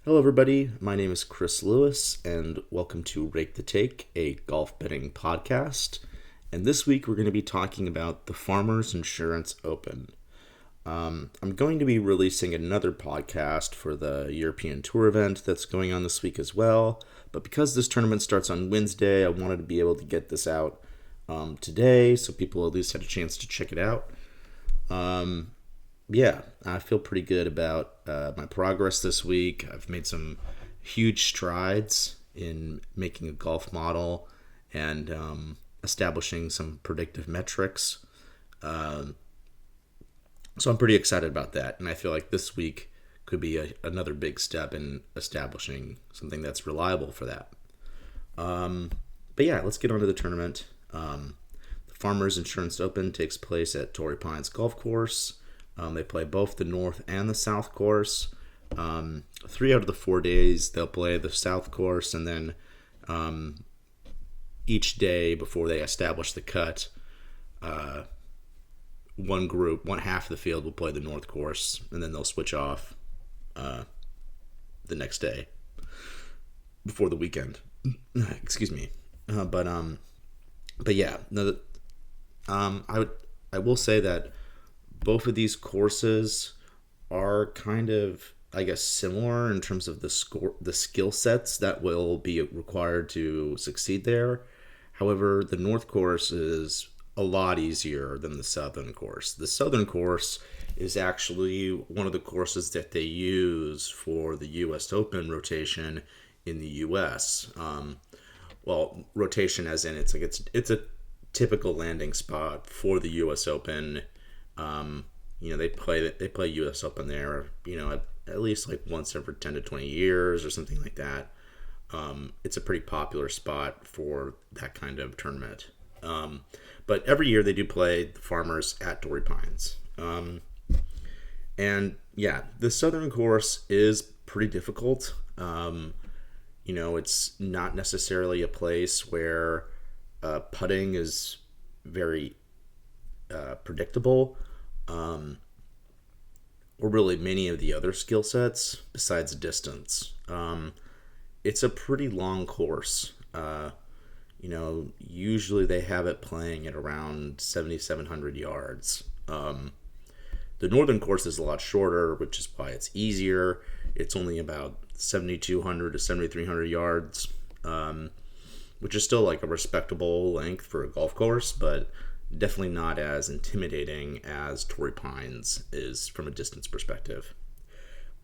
Hello, everybody. My name is Chris Lewis, and welcome to Rake the Take, a golf betting podcast. And this week, we're going to be talking about the Farmers Insurance Open. I'm going to be releasing another podcast for the European Tour event that's going on this week as well. But because this tournament starts on Wednesday, I wanted to be able to get this out today so people at least had a chance to check it out. Yeah, I feel pretty good about my progress this week. I've made some huge strides in making a golf model and establishing some predictive metrics. So I'm pretty excited about that, and I feel like this week could be another big step in establishing something that's reliable for that. But yeah, let's get on to the tournament. The Farmers Insurance Open takes place at Torrey Pines Golf Course. They play both the North and the South course. 3 out of the 4 days, they'll play the South course, and then each day before they establish the cut, one half of the field will play the North course, and then they'll switch off the next day before the weekend. Excuse me. But yeah, no, I will say that both of these courses are kind of, I guess, similar in terms of the skill sets that will be required to succeed there. However, the North course is a lot easier than the Southern course. The Southern course is actually one of the courses that they use for the U.S. Open rotation in the U.S. Well, rotation as in it's a typical landing spot for the U.S. Open. They play U.S. Open there, at least like once every 10 to 20 years or something like that. It's a pretty popular spot for that kind of tournament. But every year they do play the Farmers at Torrey Pines. And yeah, the Southern course is pretty difficult. It's not necessarily a place where putting is very predictable, or really many of the other skill sets besides distance. It's a pretty long course. Usually they have it playing at around 7,700 yards. The Northern course is a lot shorter, which is why it's easier. It's only about 7,200 to 7,300 yards, which is still like a respectable length for a golf course, but definitely not as intimidating as Torrey Pines is from a distance perspective.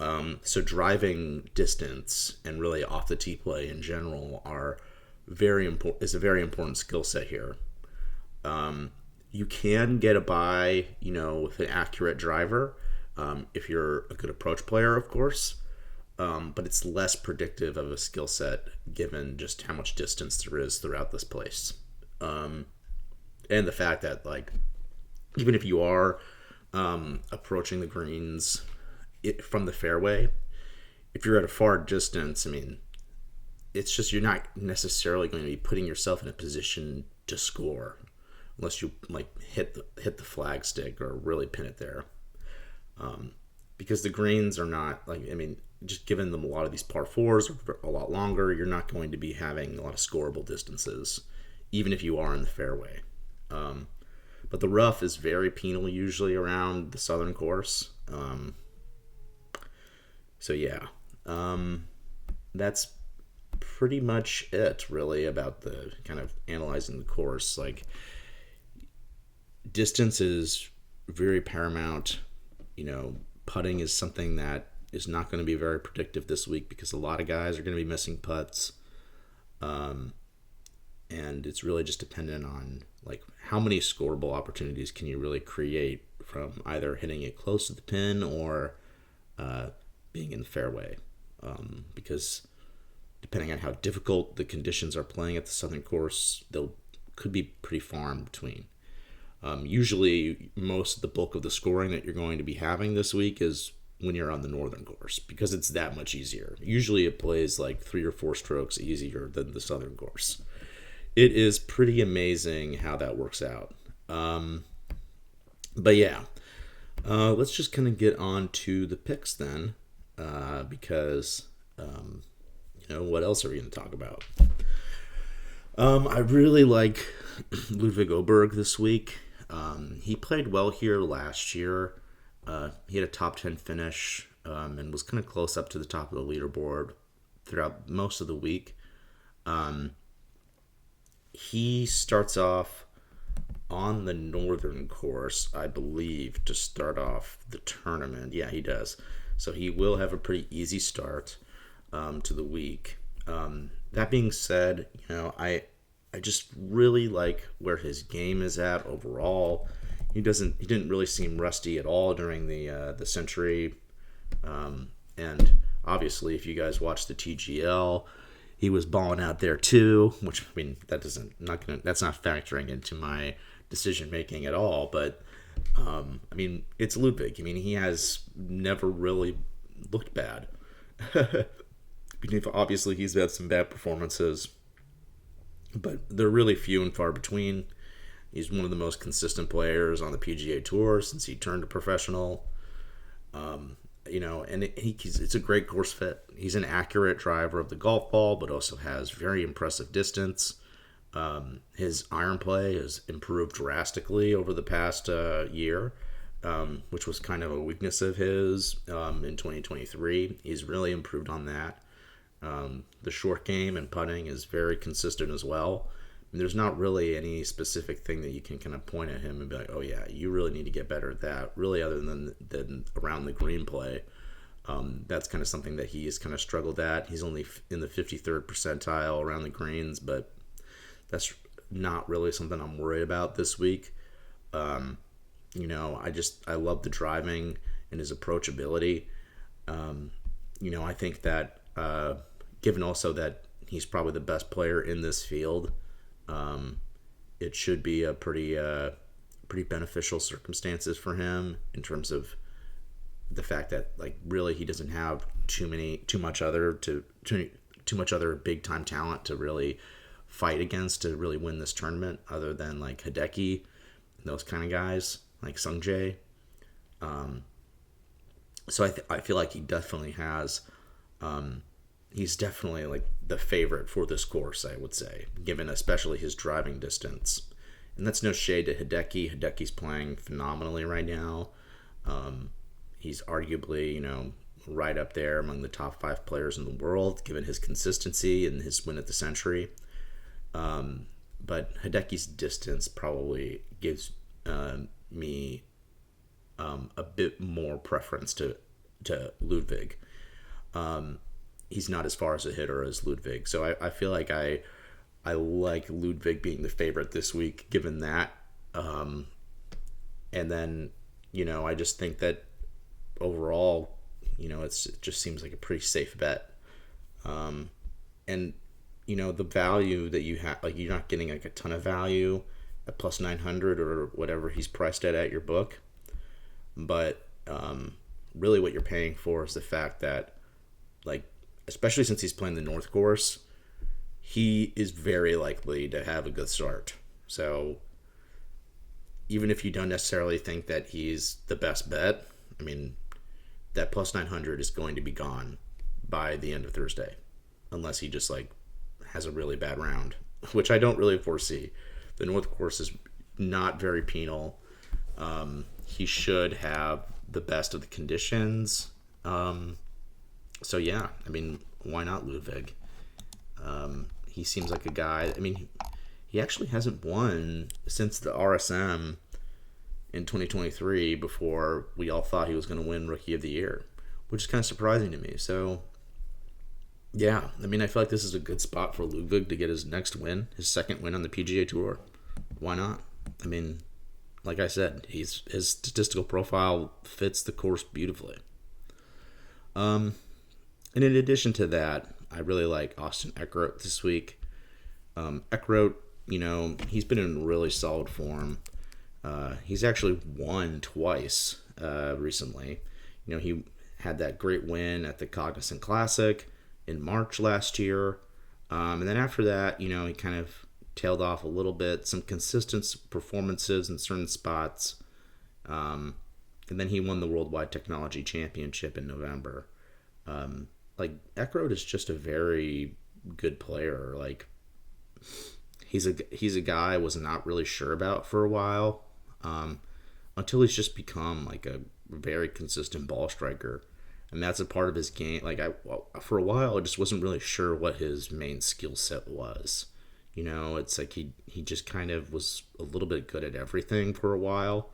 So driving distance and really off the tee play in general is a very important skill set here. You can get a bye, with an accurate driver, if you're a good approach player, of course. But it's less predictive of a skill set given just how much distance there is throughout this place. And the fact that, even if you are approaching the greens from the fairway, if you're at a far distance, it's just you're not necessarily going to be putting yourself in a position to score unless you hit the flag stick or really pin it there. Because the greens are not just given them a lot of these par fours are a lot longer, you're not going to be having a lot of scoreable distances, even if you are in the fairway. But the rough is very penal usually around the Southern course. So yeah, that's pretty much it really about the kind of analyzing the course. Distance is very paramount. Putting is something that is not going to be very predictive this week because a lot of guys are going to be missing putts. And it's really just dependent on how many scoreable opportunities can you really create from either hitting it close to the pin or being in the fairway. Because depending on how difficult the conditions are playing at the Southern course, could be pretty far in between. Usually, most of the bulk of the scoring that you're going to be having this week is when you're on the Northern course because it's that much easier. Usually, it plays 3 or 4 strokes easier than the Southern course. It is pretty amazing how that works out. But yeah, let's just kind of get on to the picks then, because What else are we going to talk about? I really like Ludwig Oberg this week. He played well here last year. He had a top 10 finish and was kind of close up to the top of the leaderboard throughout most of the week. He starts off on the northern course, I believe, to start off the tournament. Yeah, he does. So he will have a pretty easy start to the week. That being said, I just really like where his game is at overall. He didn't really seem rusty at all during the Century, and obviously, if you guys watch the TGL, he was balling out there too. Which, I mean, that's not factoring into my decision making at all. But I mean, it's Ludwig. I mean, he has never really looked bad. Obviously, he's had some bad performances, but they're really few and far between. He's one of the most consistent players on the PGA Tour since he turned to professional. And it's a great course fit. He's an accurate driver of the golf ball, but also has very impressive distance. His iron play has improved drastically over the past year, which was kind of a weakness of his in 2023. He's really improved on that. The short game and putting is very consistent as well. I mean, there's not really any specific thing that you can kind of point at him and be like, oh yeah, you really need to get better at that, really, other than around the green play. That's kind of something that he has kind of struggled at. He's only in the 53rd percentile around the greens, but that's not really something I'm worried about this week. I love the driving and his approachability. I think that given also that he's probably the best player in this field, it should be a pretty beneficial circumstances for him in terms of the fact that, like, really he doesn't have too much other big time talent to really fight against to really win this tournament, other than like Hideki and those kind of guys like Sungjae. So I feel like he definitely has. He's definitely like the favorite for this course, I would say, given especially his driving distance. And that's no shade to Hideki. Hideki's playing phenomenally right now. He's arguably, right up there among the top 5 players in the world, given his consistency and his win at the Century. But Hideki's distance probably gives me a bit more preference to Ludwig. He's not as far as a hitter as Ludwig. So I feel like I like Ludwig being the favorite this week, given that. And then, I just think that overall, it just seems like a pretty safe bet. And, the value that you have, like, you're not getting like a ton of value at plus 900 or whatever he's priced at your book. But really what you're paying for is the fact that, like, especially since he's playing the North Course, he is very likely to have a good start. So even if you don't necessarily think that he's the best bet, I mean, that plus 900 is going to be gone by the end of Thursday, unless he just like has a really bad round, which I don't really foresee. The North Course is not very penal. He should have the best of the conditions. So yeah, I mean, why not Ludwig? He seems like a guy. I mean, he actually hasn't won since the RSM in 2023, before we all thought he was going to win Rookie of the Year, which is kind of surprising to me. So yeah, I mean, I feel like this is a good spot for Ludwig to get his next win, his second win on the PGA Tour. Why not? I mean, like I said, his statistical profile fits the course beautifully. And in addition to that, I really like Austin Eckroat this week. Eckroat, he's been in really solid form. He's actually won twice recently. He had that great win at the Cognizant Classic in March last year. And then after that, he kind of tailed off a little bit. Some consistent performances in certain spots. And then he won the Worldwide Technology Championship in November. like Eckroat is just a very good player. Like he's a guy I was not really sure about for a while, until he's just become like a very consistent ball striker, and that's a part of his game. Like for a while, I just wasn't really sure what his main skill set was. It's like he just kind of was a little bit good at everything for a while.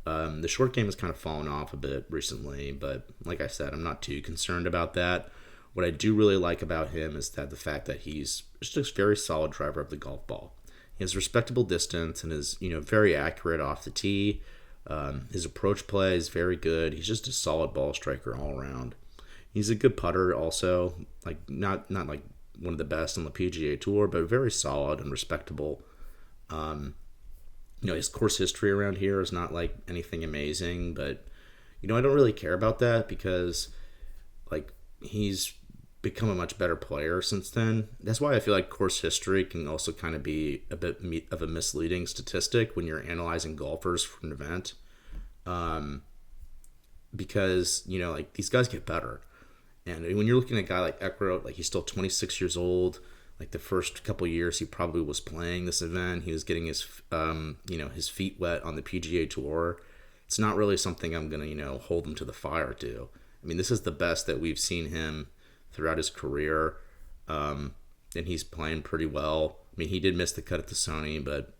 The short game has kind of fallen off a bit recently, but like I said, I'm not too concerned about that. What I do really like about him is that the fact that he's just a very solid driver of the golf ball. He has respectable distance and is very accurate off the tee. His approach play is very good. He's just a solid ball striker all around. He's a good putter also, like not like one of the best on the PGA Tour, but very solid and respectable. His course history around here is not like anything amazing, but I don't really care about that because like he's become a much better player since then. That's why I feel like course history can also kind of be a bit of a misleading statistic when you're analyzing golfers for an event. Because, like these guys get better. And when you're looking at a guy like Eckroat, like he's still 26 years old. Like the first couple years he probably was playing this event. He was getting his, his feet wet on the PGA Tour. It's not really something I'm going to, hold him to the fire to. I mean, this is the best that we've seen him throughout his career. And he's playing pretty well. I mean, he did miss the cut at the Sony, but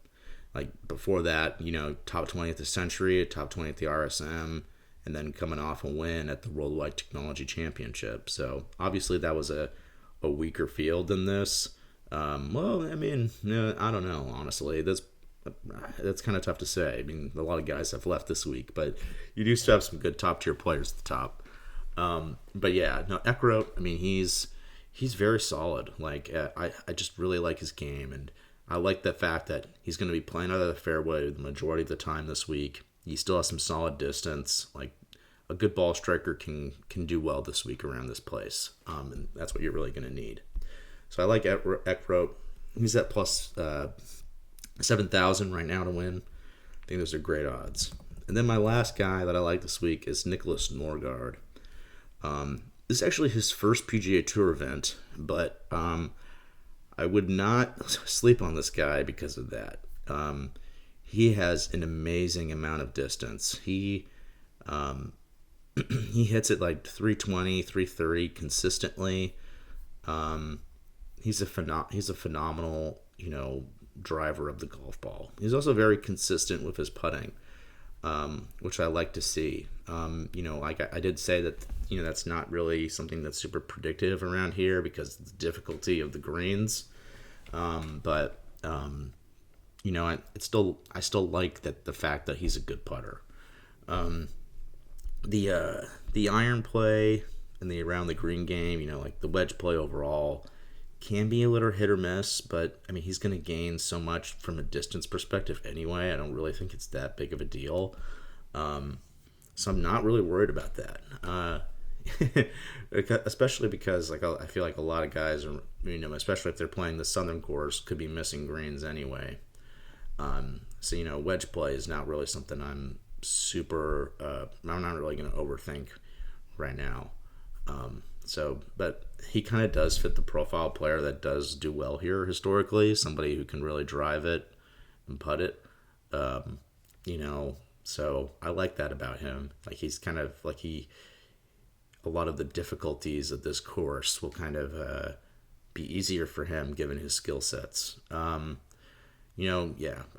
like before that, top 20 at the Century, top 20 at the RSM, and then coming off a win at the Worldwide Technology Championship. So obviously that was a weaker field than this. Well, I mean, I don't know, honestly. That's kind of tough to say. I mean, a lot of guys have left this week, but you do still have some good top-tier players at the top. But yeah, no, Eckroat, I mean, he's very solid. Like, I just really like his game, and I like the fact that he's going to be playing out of the fairway the majority of the time this week. He still has some solid distance. Like, a good ball striker can do well this week around this place, and that's what you're really going to need. So I like Eckroat. He's at plus 7,000 right now to win. I think those are great odds. And then my last guy that I like this week is Nicholas Norgard. This is actually his first PGA Tour event, but I would not sleep on this guy because of that. He has an amazing amount of distance. He hits it like 320, 330 consistently. He's a phenomenal, driver of the golf ball. He's also very consistent with his putting, which I like to see. Like I did say that, that's not really something that's super predictive around here because of the difficulty of the greens. But I still like that the fact that he's a good putter. The iron play and the around the green game, like the wedge play overall can be a little hit or miss, but I mean, he's going to gain so much from a distance perspective anyway. I don't really think it's that big of a deal. So I'm not really worried about that. Especially because I feel like a lot of guys are, especially if they're playing the Southern course, could be missing greens anyway. So wedge play is not really something I'm not really going to overthink right now. But he kind of does fit the profile player that does do well here historically, somebody who can really drive it and putt it. So I like that about him. Like he's kind of like a lot of the difficulties of this course will kind of be easier for him given his skill sets.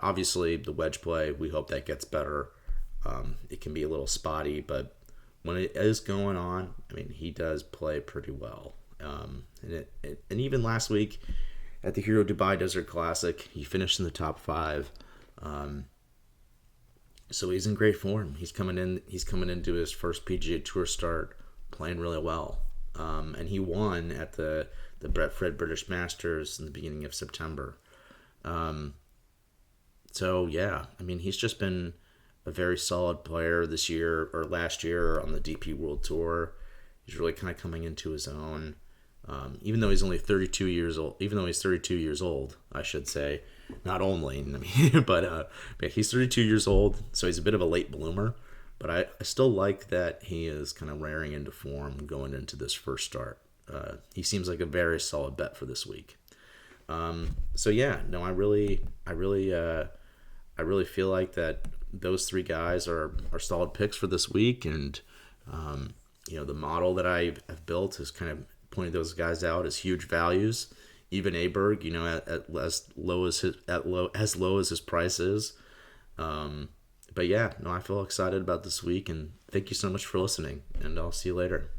Obviously the wedge play, we hope that gets better. It can be a little spotty, but when it is going on, I mean, he does play pretty well. And even last week at the Hero Dubai Desert Classic, he finished in the top 5. So he's in great form. He's coming into his first PGA Tour start playing really well. And he won at the Fred British Masters in the beginning of September. So yeah, I mean, he's just been a very solid player this year or last year on the DP World Tour. He's really kind of coming into his own. Even though he's only 32 years old, I should say, not only, but he's 32 years old, so he's a bit of a late bloomer. But I still like that he is kind of rearing into form going into this first start. he seems like a very solid bet for this week. So yeah, no, I really feel like that those three guys are solid picks for this week, and the model that I've built is kind of pointing those guys out as huge values. Even Aberg, at as low as his price is. But yeah, no, I feel excited about this week, and thank you so much for listening, and I'll see you later.